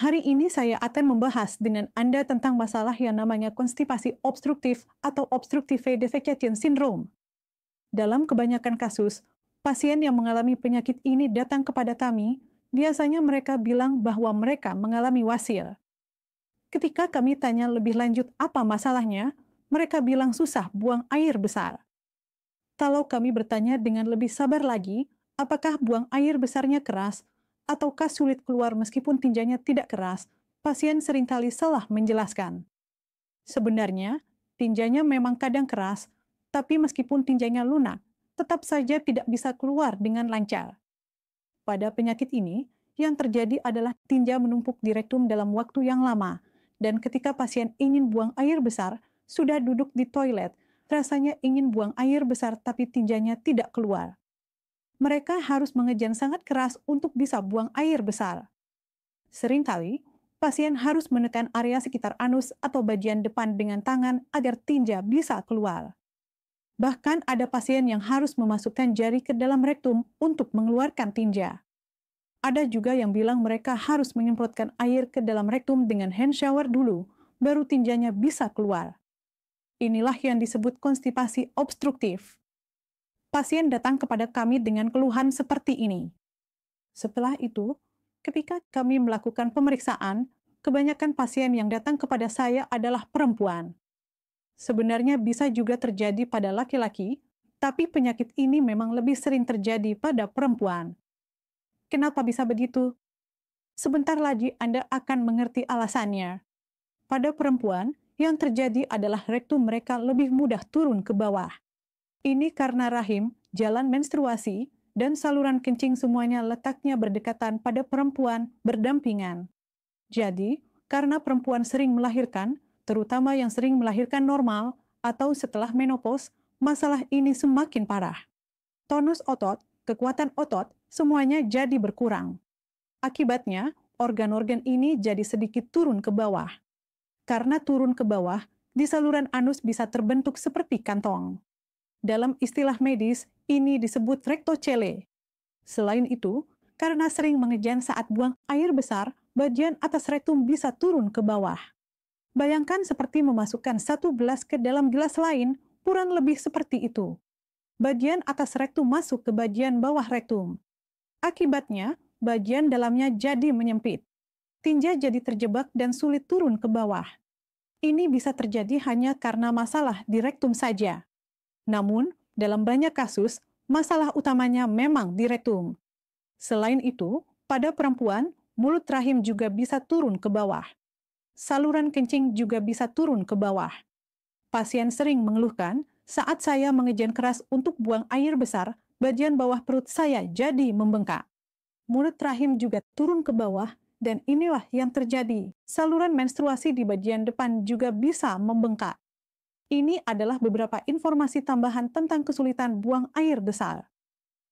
Hari ini saya akan membahas dengan Anda tentang masalah yang namanya konstipasi obstruktif atau obstructive defecation syndrome. Dalam kebanyakan kasus, pasien yang mengalami penyakit ini datang kepada kami, biasanya mereka bilang bahwa mereka mengalami wasil. Ketika kami tanya lebih lanjut apa masalahnya, mereka bilang susah buang air besar. Kalau kami bertanya dengan lebih sabar lagi, apakah buang air besarnya keras, ataukah sulit keluar meskipun tinjanya tidak keras, pasien seringkali salah menjelaskan. Sebenarnya, tinjanya memang kadang keras, tapi meskipun tinjanya lunak, tetap saja tidak bisa keluar dengan lancar. Pada penyakit ini, yang terjadi adalah tinja menumpuk di rektum dalam waktu yang lama, dan ketika pasien ingin buang air besar, sudah duduk di toilet, rasanya ingin buang air besar tapi tinjanya tidak keluar. Mereka harus mengejan sangat keras untuk bisa buang air besar. Seringkali, pasien harus menekan area sekitar anus atau bagian depan dengan tangan agar tinja bisa keluar. Bahkan ada pasien yang harus memasukkan jari ke dalam rektum untuk mengeluarkan tinja. Ada juga yang bilang mereka harus menyemprotkan air ke dalam rektum dengan hand shower dulu, baru tinjanya bisa keluar. Inilah yang disebut konstipasi obstruktif. Pasien datang kepada kami dengan keluhan seperti ini. Setelah itu, ketika kami melakukan pemeriksaan, kebanyakan pasien yang datang kepada saya adalah perempuan. Sebenarnya bisa juga terjadi pada laki-laki, tapi penyakit ini memang lebih sering terjadi pada perempuan. Kenapa bisa begitu? Sebentar lagi Anda akan mengerti alasannya. Pada perempuan, yang terjadi adalah rektum mereka lebih mudah turun ke bawah. Ini karena rahim, jalan menstruasi, dan saluran kencing semuanya letaknya berdekatan pada perempuan berdampingan. Jadi, karena perempuan sering melahirkan, terutama yang sering melahirkan normal atau setelah menopause, masalah ini semakin parah. Tonus otot, kekuatan otot, semuanya jadi berkurang. Akibatnya, organ-organ ini jadi sedikit turun ke bawah. Karena turun ke bawah, di saluran anus bisa terbentuk seperti kantong. Dalam istilah medis, ini disebut rektocele. Selain itu, karena sering mengejan saat buang air besar, bagian atas rektum bisa turun ke bawah. Bayangkan seperti memasukkan satu gelas ke dalam gelas lain, kurang lebih seperti itu. Bagian atas rektum masuk ke bagian bawah rektum. Akibatnya, bagian dalamnya jadi menyempit. Tinja jadi terjebak dan sulit turun ke bawah. Ini bisa terjadi hanya karena masalah di rektum saja. Namun, dalam banyak kasus, masalah utamanya memang di rektum. Selain itu, pada perempuan, mulut rahim juga bisa turun ke bawah. Saluran kencing juga bisa turun ke bawah. Pasien sering mengeluhkan, saat saya mengejan keras untuk buang air besar, bagian bawah perut saya jadi membengkak. Mulut rahim juga turun ke bawah, dan inilah yang terjadi. Saluran menstruasi di bagian depan juga bisa membengkak. Ini adalah beberapa informasi tambahan tentang kesulitan buang air besar.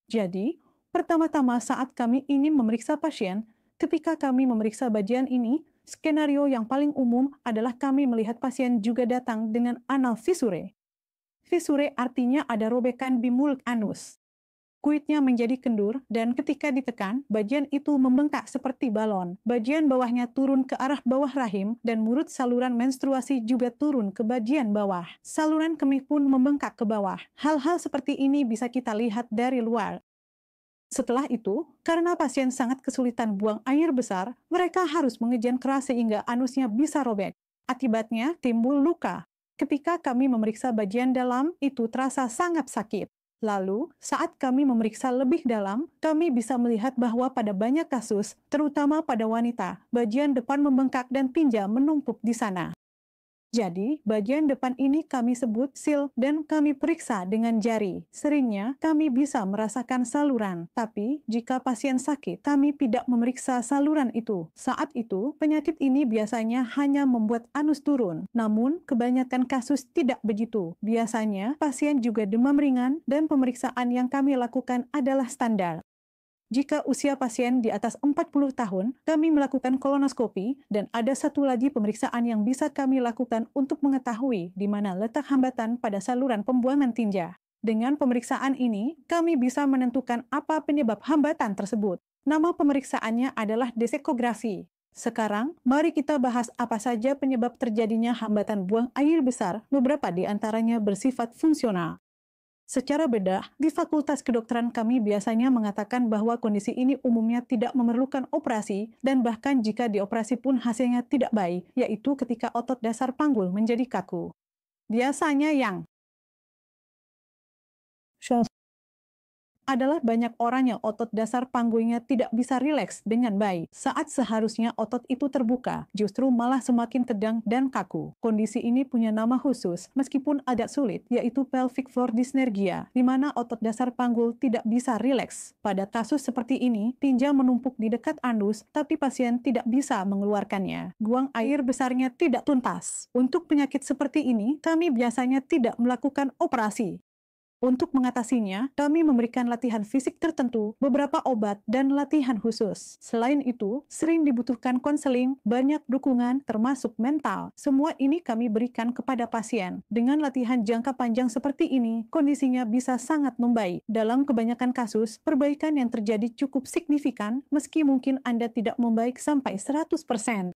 Jadi, pertama-tama saat kami ingin memeriksa pasien, ketika kami memeriksa bagian ini, skenario yang paling umum adalah kami melihat pasien juga datang dengan anal fissure. Fissure artinya ada robekan di mulut anus. Kuitnya menjadi kendur dan ketika ditekan, bagian itu membengkak seperti balon. Bagian bawahnya turun ke arah bawah rahim dan mulut saluran menstruasi juga turun ke bagian bawah. Saluran kemih pun membengkak ke bawah. Hal-hal seperti ini bisa kita lihat dari luar. Setelah itu, karena pasien sangat kesulitan buang air besar, mereka harus mengejan keras sehingga anusnya bisa robek. Akibatnya timbul luka. Ketika kami memeriksa bagian dalam, itu terasa sangat sakit. Lalu, saat kami memeriksa lebih dalam, kami bisa melihat bahwa pada banyak kasus, terutama pada wanita, bagian depan membengkak dan tinja menumpuk di sana. Jadi, bagian depan ini kami sebut sil dan kami periksa dengan jari. Seringnya, kami bisa merasakan saluran, tapi jika pasien sakit, kami tidak memeriksa saluran itu. Saat itu, penyakit ini biasanya hanya membuat anus turun. Namun, kebanyakan kasus tidak begitu. Biasanya, pasien juga demam ringan dan pemeriksaan yang kami lakukan adalah standar. Jika usia pasien di atas 40 tahun, kami melakukan kolonoskopi dan ada satu lagi pemeriksaan yang bisa kami lakukan untuk mengetahui di mana letak hambatan pada saluran pembuangan tinja. Dengan pemeriksaan ini, kami bisa menentukan apa penyebab hambatan tersebut. Nama pemeriksaannya adalah desekografi. Sekarang, mari kita bahas apa saja penyebab terjadinya hambatan buang air besar, beberapa di antaranya bersifat fungsional. Secara bedah, di Fakultas Kedokteran kami biasanya mengatakan bahwa kondisi ini umumnya tidak memerlukan operasi dan bahkan jika dioperasi pun hasilnya tidak baik, yaitu ketika otot dasar panggul menjadi kaku. Biasanya yang adalah banyak orang yang otot dasar panggulnya tidak bisa rileks dengan baik. Saat seharusnya otot itu terbuka, justru malah semakin tegang dan kaku. Kondisi ini punya nama khusus, meskipun agak sulit, yaitu pelvic floor dysnergia, di mana otot dasar panggul tidak bisa rileks. Pada kasus seperti ini, tinja menumpuk di dekat anus, tapi pasien tidak bisa mengeluarkannya. Buang air besarnya tidak tuntas. Untuk penyakit seperti ini, kami biasanya tidak melakukan operasi. Untuk mengatasinya, kami memberikan latihan fisik tertentu, beberapa obat, dan latihan khusus. Selain itu, sering dibutuhkan konseling, banyak dukungan, termasuk mental. Semua ini kami berikan kepada pasien. Dengan latihan jangka panjang seperti ini, kondisinya bisa sangat membaik. Dalam kebanyakan kasus, perbaikan yang terjadi cukup signifikan, meski mungkin Anda tidak membaik sampai 100%.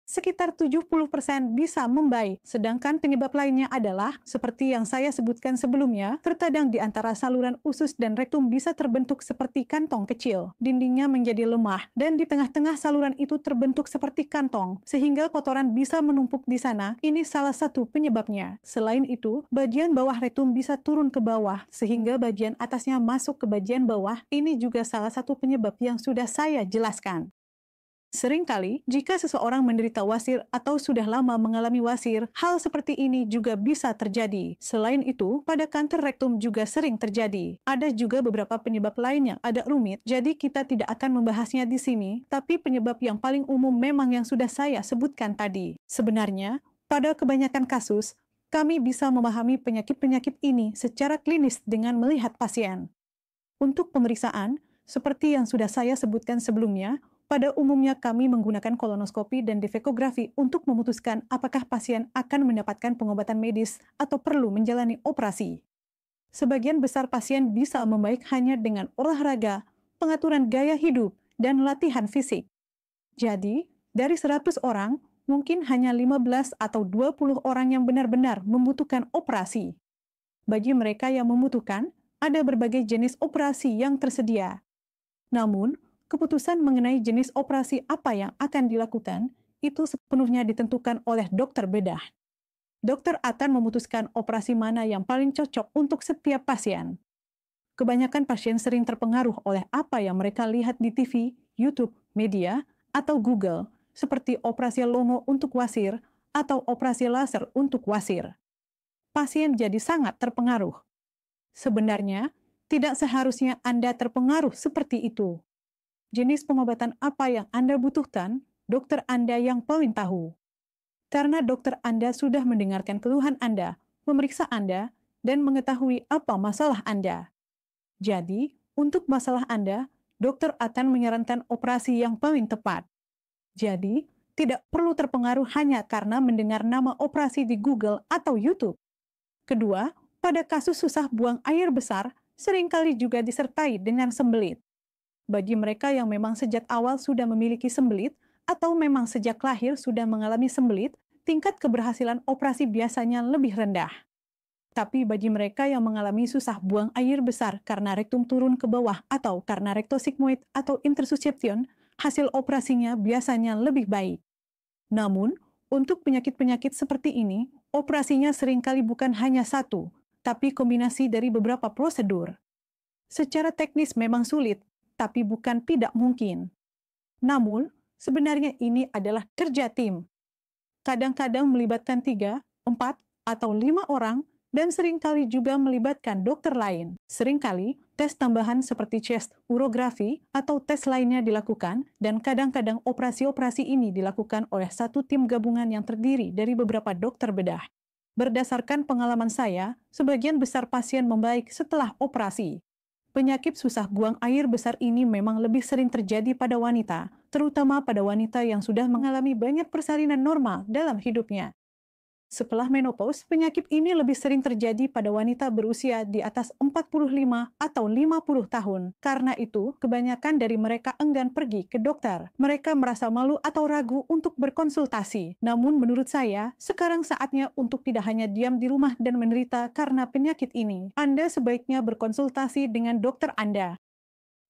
Sekitar 70% bisa membaik, sedangkan penyebab lainnya adalah, seperti yang saya sebutkan sebelumnya, terkadang di antara saluran usus dan rektum bisa terbentuk seperti kantong kecil. Dindingnya menjadi lemah, dan di tengah-tengah saluran itu terbentuk seperti kantong, sehingga kotoran bisa menumpuk di sana. Ini salah satu penyebabnya. Selain itu, bagian bawah rektum bisa turun ke bawah, sehingga bagian atasnya masuk ke bagian bawah. Ini juga salah satu penyebab yang sudah saya jelaskan. Seringkali, jika seseorang menderita wasir atau sudah lama mengalami wasir, hal seperti ini juga bisa terjadi. Selain itu, pada kanker rektum juga sering terjadi. Ada juga beberapa penyebab lain yang agak rumit, jadi kita tidak akan membahasnya di sini, tapi penyebab yang paling umum memang yang sudah saya sebutkan tadi. Sebenarnya, pada kebanyakan kasus, kami bisa memahami penyakit-penyakit ini secara klinis dengan melihat pasien. Untuk pemeriksaan, seperti yang sudah saya sebutkan sebelumnya, pada umumnya kami menggunakan kolonoskopi dan defekografi untuk memutuskan apakah pasien akan mendapatkan pengobatan medis atau perlu menjalani operasi. Sebagian besar pasien bisa membaik hanya dengan olahraga, pengaturan gaya hidup, dan latihan fisik. Jadi, dari 100 orang, mungkin hanya 15 atau 20 orang yang benar-benar membutuhkan operasi. Bagi mereka yang membutuhkan, ada berbagai jenis operasi yang tersedia. Namun, keputusan mengenai jenis operasi apa yang akan dilakukan itu sepenuhnya ditentukan oleh dokter bedah. Dokter akan memutuskan operasi mana yang paling cocok untuk setiap pasien. Kebanyakan pasien sering terpengaruh oleh apa yang mereka lihat di TV, YouTube, media, atau Google, seperti operasi longo untuk wasir atau operasi laser untuk wasir. Pasien jadi sangat terpengaruh. Sebenarnya, tidak seharusnya Anda terpengaruh seperti itu. Jenis pengobatan apa yang Anda butuhkan, dokter Anda yang paling tahu. Karena dokter Anda sudah mendengarkan keluhan Anda, memeriksa Anda, dan mengetahui apa masalah Anda. Jadi, untuk masalah Anda, dokter akan menyarankan operasi yang paling tepat. Jadi, tidak perlu terpengaruh hanya karena mendengar nama operasi di Google atau YouTube. Kedua, pada kasus susah buang air besar, seringkali juga disertai dengan sembelit. Bagi mereka yang memang sejak awal sudah memiliki sembelit atau memang sejak lahir sudah mengalami sembelit, tingkat keberhasilan operasi biasanya lebih rendah. Tapi bagi mereka yang mengalami susah buang air besar karena rektum turun ke bawah atau karena rektosigmoid atau intersusception, hasil operasinya biasanya lebih baik. Namun, untuk penyakit-penyakit seperti ini, operasinya seringkali bukan hanya satu, tapi kombinasi dari beberapa prosedur. Secara teknis memang sulit, tapi bukan tidak mungkin. Namun, sebenarnya ini adalah kerja tim. Kadang-kadang melibatkan 3, 4, atau 5 orang, dan seringkali juga melibatkan dokter lain. Seringkali, tes tambahan seperti chest urografi atau tes lainnya dilakukan, dan kadang-kadang operasi-operasi ini dilakukan oleh satu tim gabungan yang terdiri dari beberapa dokter bedah. Berdasarkan pengalaman saya, sebagian besar pasien membaik setelah operasi. Penyakit susah buang air besar ini memang lebih sering terjadi pada wanita, terutama pada wanita yang sudah mengalami banyak persalinan normal dalam hidupnya. Setelah menopause, penyakit ini lebih sering terjadi pada wanita berusia di atas 45 atau 50 tahun. Karena itu, kebanyakan dari mereka enggan pergi ke dokter. Mereka merasa malu atau ragu untuk berkonsultasi. Namun menurut saya, sekarang saatnya untuk tidak hanya diam di rumah dan menderita karena penyakit ini. Anda sebaiknya berkonsultasi dengan dokter Anda.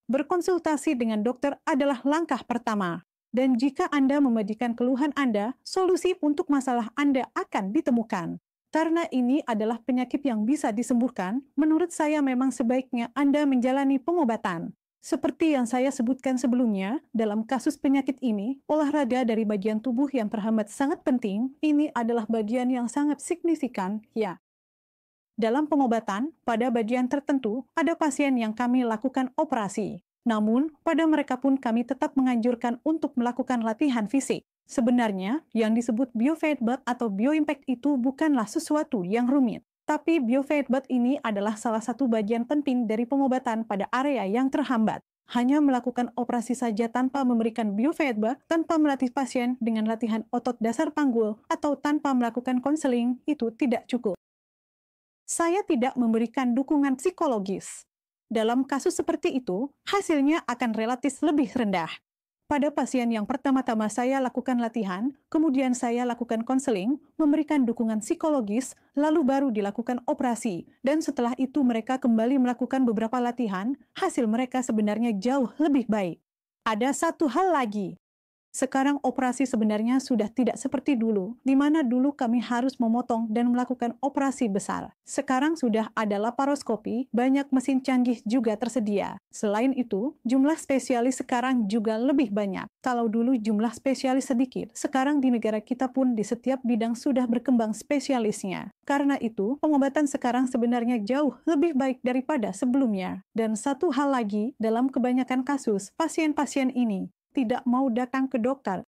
Berkonsultasi dengan dokter adalah langkah pertama. Dan jika Anda memedikan keluhan Anda, solusi untuk masalah Anda akan ditemukan. Karena ini adalah penyakit yang bisa disembuhkan, menurut saya memang sebaiknya Anda menjalani pengobatan. Seperti yang saya sebutkan sebelumnya, dalam kasus penyakit ini, olahraga dari bagian tubuh yang terhambat sangat penting. Ini adalah bagian yang sangat signifikan, ya. Dalam pengobatan, pada bagian tertentu, ada pasien yang kami lakukan operasi. Namun, pada mereka pun kami tetap menganjurkan untuk melakukan latihan fisik. Sebenarnya, yang disebut biofeedback atau bioimpact itu bukanlah sesuatu yang rumit. Tapi biofeedback ini adalah salah satu bagian penting dari pengobatan pada area yang terhambat. Hanya melakukan operasi saja tanpa memberikan biofeedback, tanpa melatih pasien dengan latihan otot dasar panggul, atau tanpa melakukan konseling, itu tidak cukup. Saya tidak memberikan dukungan psikologis. Dalam kasus seperti itu, hasilnya akan relatif lebih rendah. Pada pasien yang pertama-tama saya lakukan latihan, kemudian saya lakukan konseling, memberikan dukungan psikologis, lalu baru dilakukan operasi. Dan setelah itu mereka kembali melakukan beberapa latihan, hasil mereka sebenarnya jauh lebih baik. Ada satu hal lagi. Sekarang operasi sebenarnya sudah tidak seperti dulu, di mana dulu kami harus memotong dan melakukan operasi besar. Sekarang sudah ada laparoskopi, banyak mesin canggih juga tersedia. Selain itu, jumlah spesialis sekarang juga lebih banyak. Kalau dulu jumlah spesialis sedikit, sekarang di negara kita pun di setiap bidang sudah berkembang spesialisnya. Karena itu, pengobatan sekarang sebenarnya jauh lebih baik daripada sebelumnya. Dan satu hal lagi, dalam kebanyakan kasus, pasien-pasien ini tidak mau datang ke dokter